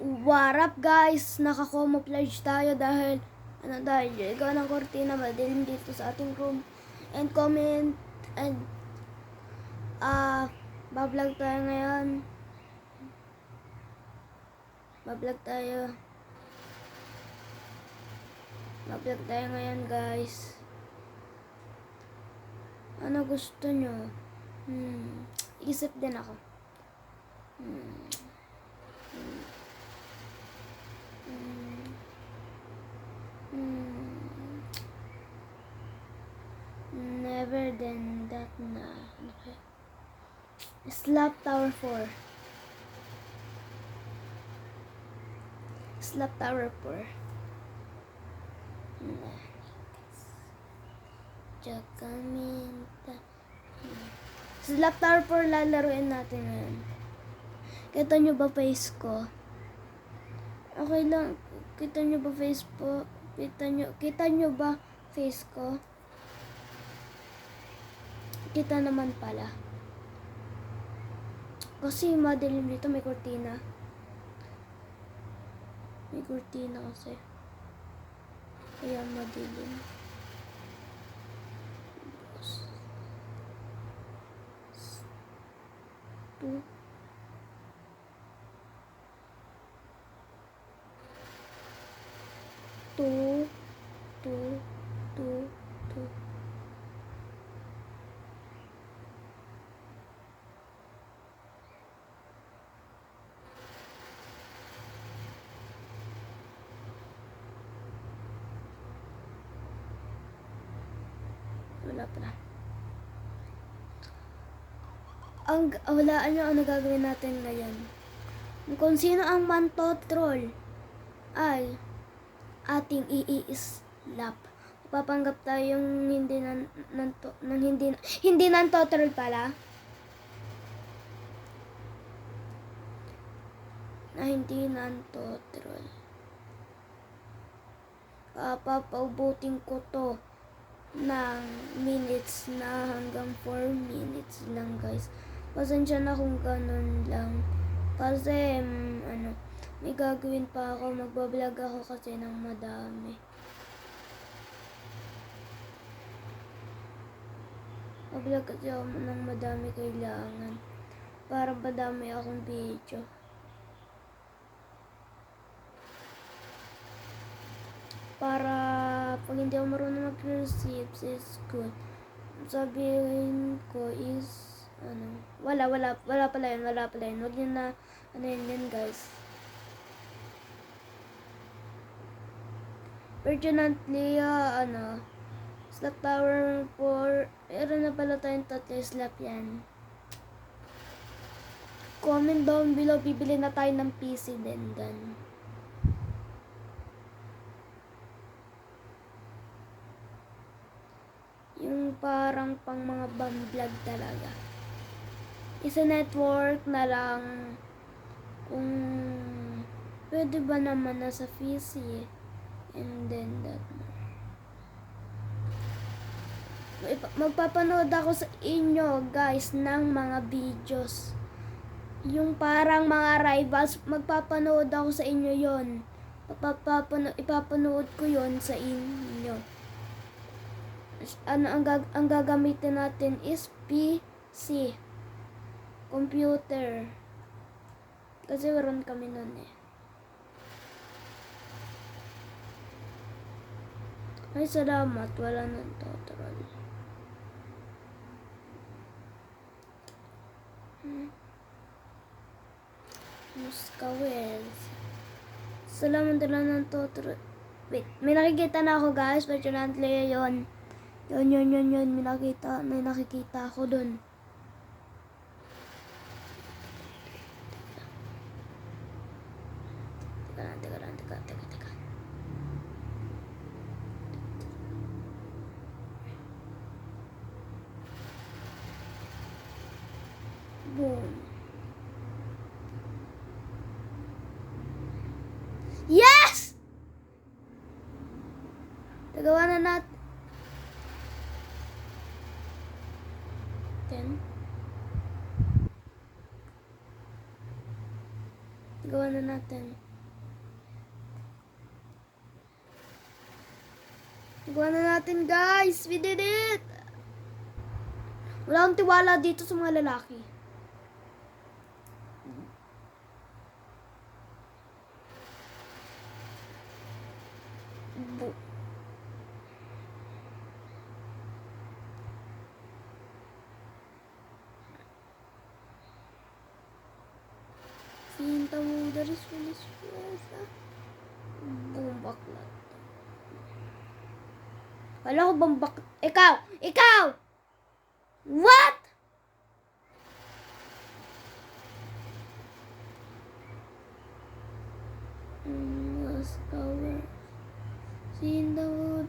What up guys? Naka-camouflage tayo dahil ikaw ng kortina madilim dito sa ating room. And comment and bablog tayo ngayon. Bablog tayo ngayon guys. Ano gusto nyo? Isip din ako. Never then that na. Okay. Slap Tower 4. Slap Tower 4. Jagaminta. Slap Tower 4 lalaruin natin ngayon. Kita nyo ba face ko? Okay lang. Kita nyo ba face po? Kita nyo ba face ko? Kita naman pala. Kasi madilim dito, may kurtina. May kurtina kasi. Kaya madilim. Two. Wala pa na. Walaan nyo ano gagawin natin ngayon. Kung sino ang mantotroll ay ating i-slap. Papanggap tayong hindi nantotroll pala. Na hindi nantotroll. Papaubutin ko to ng minutes na hanggang 4 minutes lang guys. Pasensya na kung ganun lang. Kasi may gagawin pa ako. Magbablog ako kasi ng madami. Magblog kasi ako ng madami kailangan. Para madami akong video. Para pag hindi ako marunong mag-receive is good. Sabihin ko is wala pala yun. Huwag nyo na yun guys. Fortunately, slap tower 4, meron na pala tayong tatlo slap yan. Comment down below, bibili na tayo ng PC din dan. Yung parang pang mga vlog talaga. Isa network na lang kung pwede ba naman nasa PC. And then that. Magpapanood ako sa inyo guys ng mga videos. Yung parang mga rivals, magpapanood ako sa inyo yon. Ipapanood ko yon sa inyo. Ang gagamitin natin is PC. Computer. Kasi meron kami nun eh. Ay, salamat. Wala nang total. Muskawels. Salamat wala nang total. Wait, may nakikita na ako guys. Fortunately, yun. Yun. May nakikita ako dun. Teka. Boom. Yes! Nagawa na natin. Gawa na natin. Gawa na natin, guys. We did it. Wala akong tiwala dito sa mga lalaki. Sinta mo, there is really stress. Boom, baklat. Wala ko bang Ikaw! Ikaw! What? Mas cover. Sinta mo,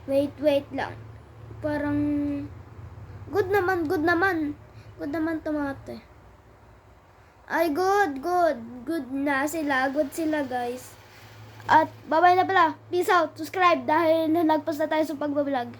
Wait lang. Parang good naman tomate. Ay, good na sila. Good sila, guys. At bye-bye na pala. Peace out. Subscribe dahil nagpost na tayo sa pagbablog.